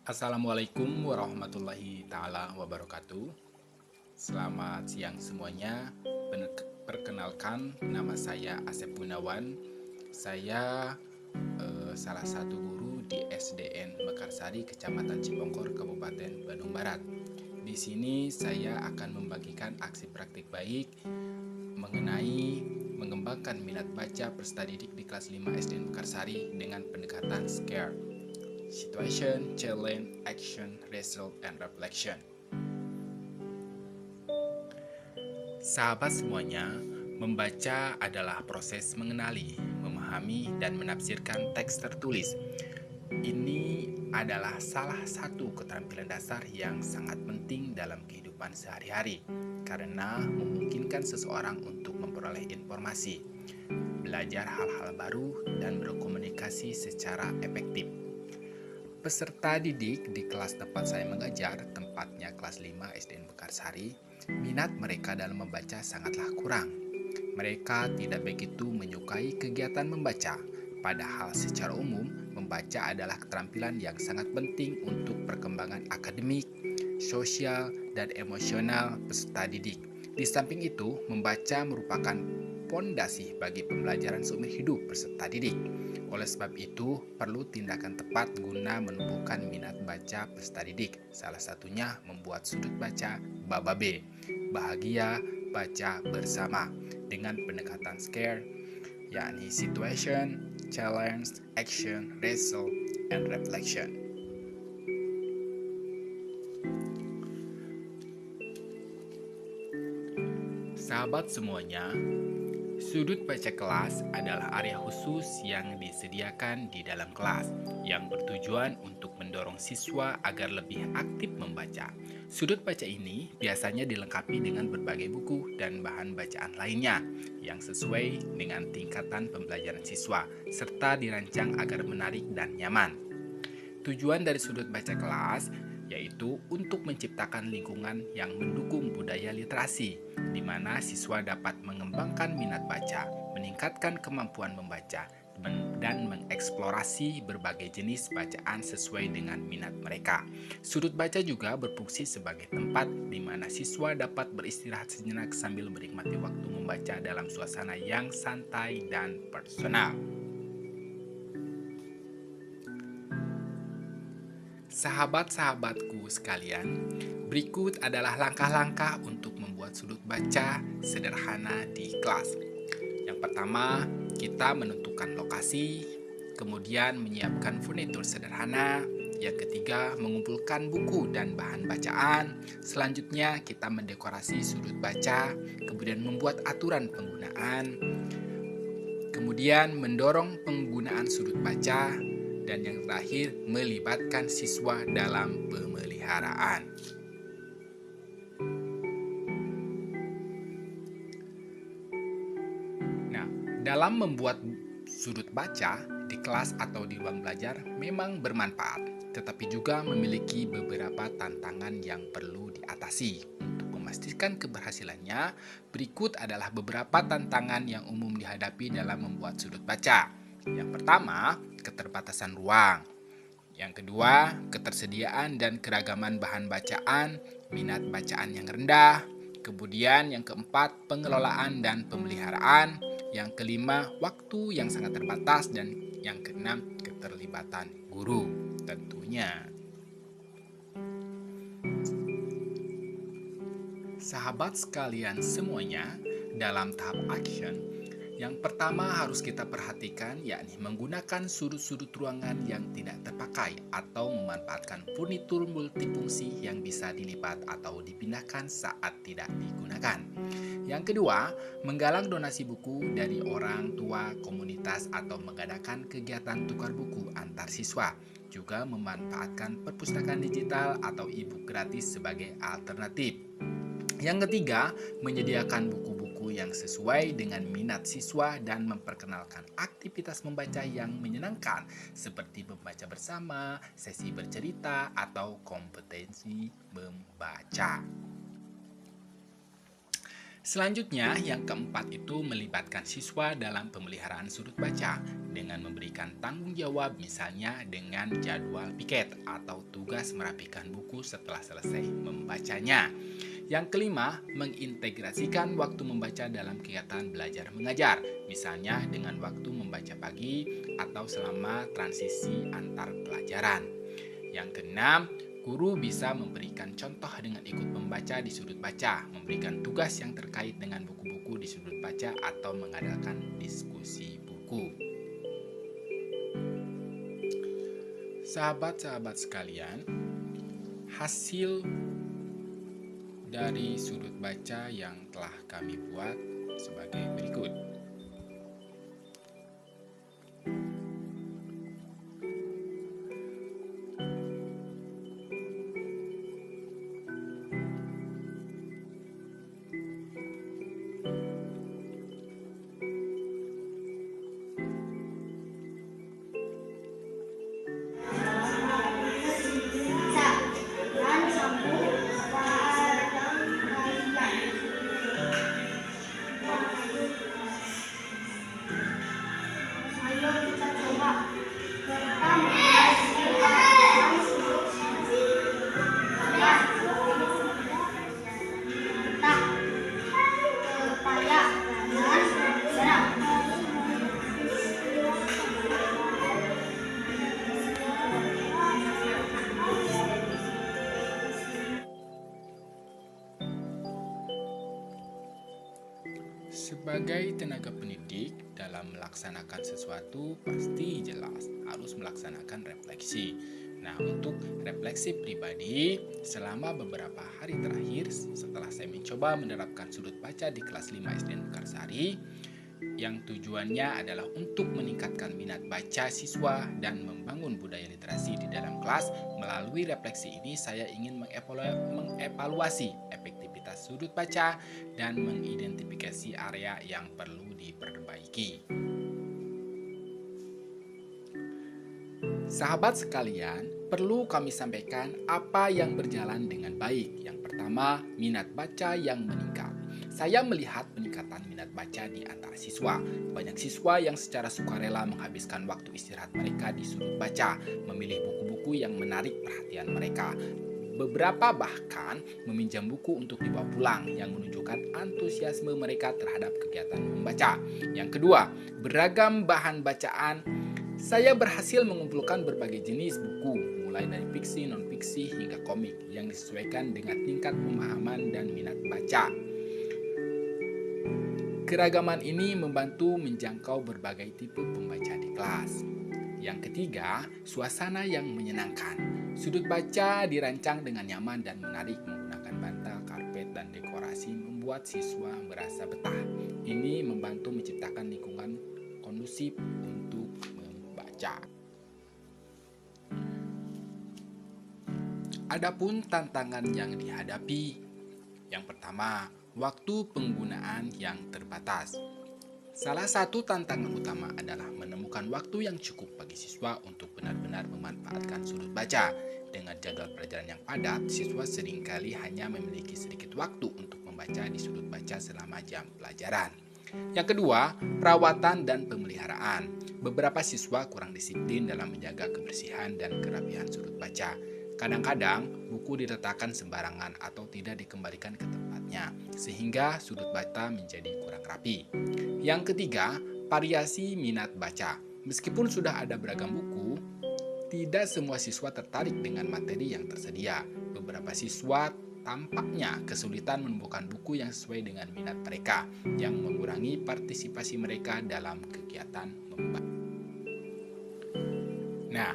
Assalamualaikum warahmatullahi taala wabarakatuh. Selamat siang semuanya. Perkenalkan, nama saya Asep Gunawan. Saya salah satu guru di SDN Mekarsari, Kecamatan Cibongkor, Kabupaten Bandung Barat. Di sini saya akan membagikan aksi praktik baik mengenai mengembangkan minat baca peserta didik di kelas 5 SDN Mekarsari dengan pendekatan SCARE. Situation, Challenge, Action, Result, and Reflection. Sahabat semuanya, membaca adalah proses mengenali, memahami, dan menafsirkan teks tertulis. Ini adalah salah satu keterampilan dasar yang sangat penting dalam kehidupan sehari-hari karena memungkinkan seseorang untuk memperoleh informasi, belajar hal-hal baru, dan berkomunikasi secara efektif. Peserta didik di kelas tempat saya mengajar, tempatnya kelas 5 SDN Mekarsari, minat mereka dalam membaca sangatlah kurang. Mereka tidak begitu menyukai kegiatan membaca, padahal secara umum membaca adalah keterampilan yang sangat penting untuk perkembangan akademik, sosial, dan emosional peserta didik. Di samping itu, membaca merupakan pondasi bagi pembelajaran seumur hidup peserta didik. Oleh sebab itu, perlu tindakan tepat guna menumbuhkan minat baca peserta didik. Salah satunya membuat sudut baca Baba B, bahagia baca bersama, dengan pendekatan SCARE, yakni Situation, Challenge, Action, Result, and Reflection. Sahabat semuanya, sudut baca kelas adalah area khusus yang disediakan di dalam kelas yang bertujuan untuk mendorong siswa agar lebih aktif membaca. Sudut baca ini biasanya dilengkapi dengan berbagai buku dan bahan bacaan lainnya yang sesuai dengan tingkatan pembelajaran siswa serta dirancang agar menarik dan nyaman. Tujuan dari sudut baca kelas yaitu untuk menciptakan lingkungan yang mendukung budaya literasi, di mana siswa dapat mengembangkan minat baca, meningkatkan kemampuan membaca, dan mengeksplorasi berbagai jenis bacaan sesuai dengan minat mereka. Sudut baca juga berfungsi sebagai tempat di mana siswa dapat beristirahat sejenak sambil menikmati waktu membaca dalam suasana yang santai dan personal. Sahabat-sahabatku sekalian, berikut adalah langkah-langkah untuk membuat sudut baca sederhana di kelas. Yang pertama, kita menentukan lokasi, kemudian menyiapkan furnitur sederhana. Yang ketiga, mengumpulkan buku dan bahan bacaan. Selanjutnya, kita mendekorasi sudut baca, kemudian membuat aturan penggunaan, kemudian mendorong penggunaan sudut baca, dan yang terakhir melibatkan siswa dalam pemeliharaan. Nah, dalam membuat sudut baca di kelas atau di ruang belajar memang bermanfaat, tetapi juga memiliki beberapa tantangan yang perlu diatasi. Untuk memastikan keberhasilannya, berikut adalah beberapa tantangan yang umum dihadapi dalam membuat sudut baca. Yang pertama, keterbatasan ruang. Yang kedua, ketersediaan dan keragaman bahan bacaan, minat bacaan yang rendah. Kemudian yang keempat, pengelolaan dan pemeliharaan. Yang kelima, waktu yang sangat terbatas. Dan yang keenam, keterlibatan guru tentunya. Sahabat sekalian semuanya, dalam tahap action, yang pertama harus kita perhatikan yakni menggunakan sudut-sudut ruangan yang tidak terpakai atau memanfaatkan furnitur multifungsi yang bisa dilipat atau dipindahkan saat tidak digunakan. Yang kedua, menggalang donasi buku dari orang tua, komunitas, atau mengadakan kegiatan tukar buku antar siswa. Juga memanfaatkan perpustakaan digital atau e-book gratis sebagai alternatif. Yang ketiga, menyediakan buku-buku yang sesuai dengan minat siswa dan memperkenalkan aktivitas membaca yang menyenangkan seperti membaca bersama, sesi bercerita, atau kompetensi membaca. Selanjutnya, yang keempat itu melibatkan siswa dalam pemeliharaan sudut baca dengan memberikan tanggung jawab misalnya dengan jadwal piket atau tugas merapikan buku setelah selesai membacanya. Yang kelima, mengintegrasikan waktu membaca dalam kegiatan belajar mengajar, misalnya dengan waktu membaca pagi atau selama transisi antar pelajaran. Yang keenam, guru bisa memberikan contoh dengan ikut membaca di sudut baca, memberikan tugas yang terkait dengan buku-buku di sudut baca, atau mengadakan diskusi buku. Sahabat-sahabat sekalian, hasil dari sudut baca yang telah kami buat sebagai berikut. Sebagai tenaga pendidik, dalam melaksanakan sesuatu pasti jelas harus melaksanakan refleksi. Nah, untuk refleksi pribadi, selama beberapa hari terakhir setelah saya mencoba menerapkan sudut baca di kelas 5 SD Mekarsari, yang tujuannya adalah untuk meningkatkan minat baca siswa dan membangun budaya literasi di dalam kelas. Melalui refleksi ini saya ingin mengevaluasi efektivitas sudut baca dan mengidentifikasi area yang perlu diperbaiki. Sahabat sekalian, perlu kami sampaikan apa yang berjalan dengan baik. Yang pertama, minat baca yang meningkat. Saya melihat peningkatan minat baca di antara siswa. Banyak siswa yang secara sukarela menghabiskan waktu istirahat mereka di sudut baca, memilih buku-buku yang menarik perhatian mereka. Beberapa bahkan meminjam buku untuk dibawa pulang yang menunjukkan antusiasme mereka terhadap kegiatan membaca. Yang kedua, beragam bahan bacaan. Saya berhasil mengumpulkan berbagai jenis buku, mulai dari fiksi, non-fiksi, hingga komik yang disesuaikan dengan tingkat pemahaman dan minat baca. Keragaman ini membantu menjangkau berbagai tipe pembaca di kelas. Yang ketiga, suasana yang menyenangkan. Sudut baca dirancang dengan nyaman dan menarik menggunakan bantal, karpet, dan dekorasi membuat siswa merasa betah. Ini membantu menciptakan lingkungan kondusif untuk membaca. Adapun tantangan yang dihadapi, yang pertama, waktu penggunaan yang terbatas. Salah satu tantangan utama adalah menemukan waktu yang cukup bagi siswa untuk benar-benar memanfaatkan sudut baca. Dengan jadwal pelajaran yang padat, siswa seringkali hanya memiliki sedikit waktu untuk membaca di sudut baca selama jam pelajaran. Yang kedua, perawatan dan pemeliharaan. Beberapa siswa kurang disiplin dalam menjaga kebersihan dan kerapihan sudut baca. Kadang-kadang, buku diletakkan sembarangan atau tidak dikembalikan ke tempatnya, sehingga sudut baca menjadi kurang rapi. Yang ketiga, variasi minat baca. Meskipun sudah ada beragam buku, tidak semua siswa tertarik dengan materi yang tersedia. Beberapa siswa tampaknya kesulitan menemukan buku yang sesuai dengan minat mereka, yang mengurangi partisipasi mereka dalam kegiatan membaca. Nah,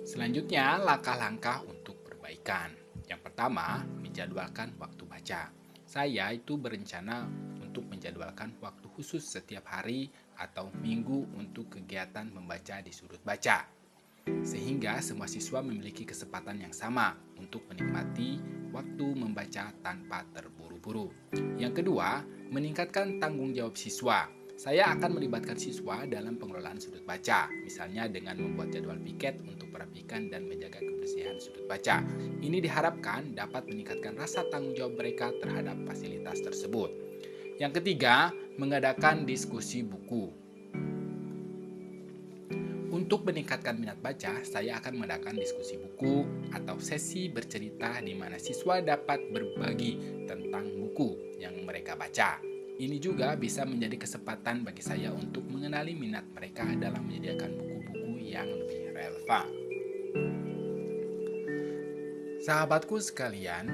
selanjutnya langkah-langkah untuk perbaikan. Yang pertama, menjadwalkan waktu baca. Saya itu berencana untuk menjadwalkan waktu khusus setiap hari atau minggu untuk kegiatan membaca di sudut baca, sehingga semua siswa memiliki kesempatan yang sama untuk menikmati waktu membaca tanpa terburu-buru. Yang kedua, meningkatkan tanggung jawab siswa. Saya akan melibatkan siswa dalam pengelolaan sudut baca, misalnya dengan membuat jadwal piket untuk merapikan dan menjaga kebersihan sudut baca. Ini diharapkan dapat meningkatkan rasa tanggung jawab mereka terhadap fasilitas tersebut. Yang ketiga, mengadakan diskusi buku. Untuk meningkatkan minat baca, saya akan mengadakan diskusi buku atau sesi bercerita di mana siswa dapat berbagi tentang buku yang mereka baca. Ini juga bisa menjadi kesempatan bagi saya untuk mengenali minat mereka dalam menyediakan buku-buku yang lebih relevan. Sahabatku sekalian,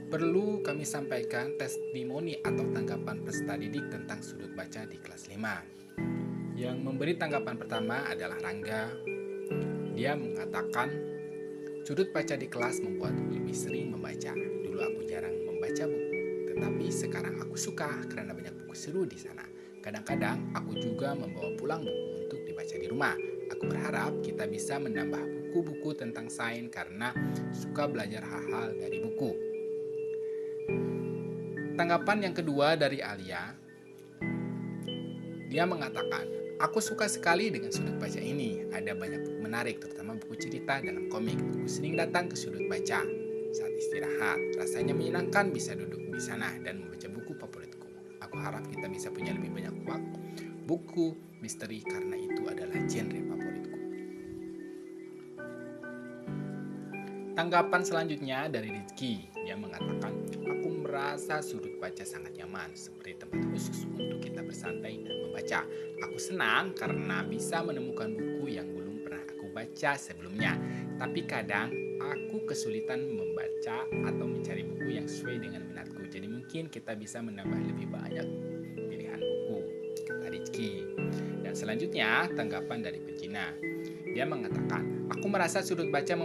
perlu kami sampaikan testimoni atau tanggapan peserta didik tentang sudut baca di kelas 5. Yang memberi tanggapan pertama adalah Rangga. Dia mengatakan, sudut baca di kelas membuatku lebih sering membaca. Dulu aku jarang membaca buku, tetapi sekarang aku suka karena banyak buku seru di sana. Kadang-kadang aku juga membawa pulang buku untuk dibaca di rumah. Aku berharap kita bisa menambah buku-buku tentang sains karena suka belajar hal-hal dari buku. Tanggapan yang kedua dari Alia, dia mengatakan, aku suka sekali dengan sudut baca ini. Ada banyak buku menarik, terutama buku cerita dalam komik. Aku sering datang ke sudut baca saat istirahat. Rasanya menyenangkan bisa duduk di sana dan membaca buku favoritku. Aku harap kita bisa punya lebih banyak buku misteri karena itu adalah genre favoritku. Tanggapan selanjutnya dari Rizky. Dia mengatakan, aku merasa sudut baca sangat nyaman, seperti tempat khusus untuk kita bersantai dan membaca. Aku senang karena bisa menemukan buku yang belum pernah aku baca sebelumnya. Tapi kadang aku kesulitan membaca atau mencari buku yang sesuai dengan minatku. Jadi mungkin kita bisa menambah lebih banyak pilihan buku, kata Rizky. Dan selanjutnya tanggapan dari Pejina. Dia mengatakan, aku merasa sudut baca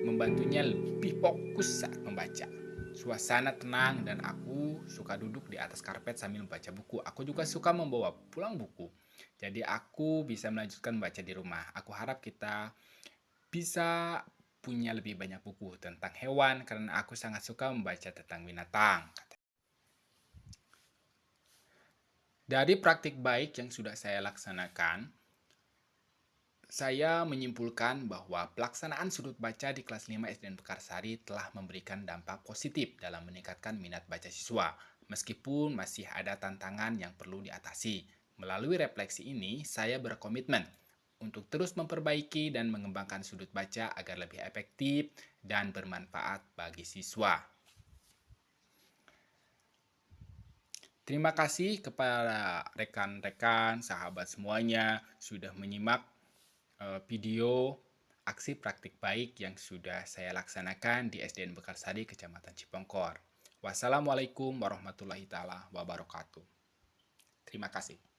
membantunya lebih fokus saat membaca. Suasana tenang dan aku suka duduk di atas karpet sambil membaca buku. Aku juga suka membawa pulang buku. Jadi aku bisa melanjutkan membaca di rumah. Aku harap kita bisa punya lebih banyak buku tentang hewan karena aku sangat suka membaca tentang binatang. Dari praktik baik yang sudah saya laksanakan, saya menyimpulkan bahwa pelaksanaan sudut baca di kelas 5 SDN Pekarsari telah memberikan dampak positif dalam meningkatkan minat baca siswa, meskipun masih ada tantangan yang perlu diatasi. Melalui refleksi ini, saya berkomitmen untuk terus memperbaiki dan mengembangkan sudut baca agar lebih efektif dan bermanfaat bagi siswa. Terima kasih kepada rekan-rekan, sahabat semuanya sudah menyimak video aksi praktik baik yang sudah saya laksanakan di SDN Bekarsari, Kecamatan Cipongkor. Wassalamualaikum warahmatullahi wabarakatuh. Terima kasih.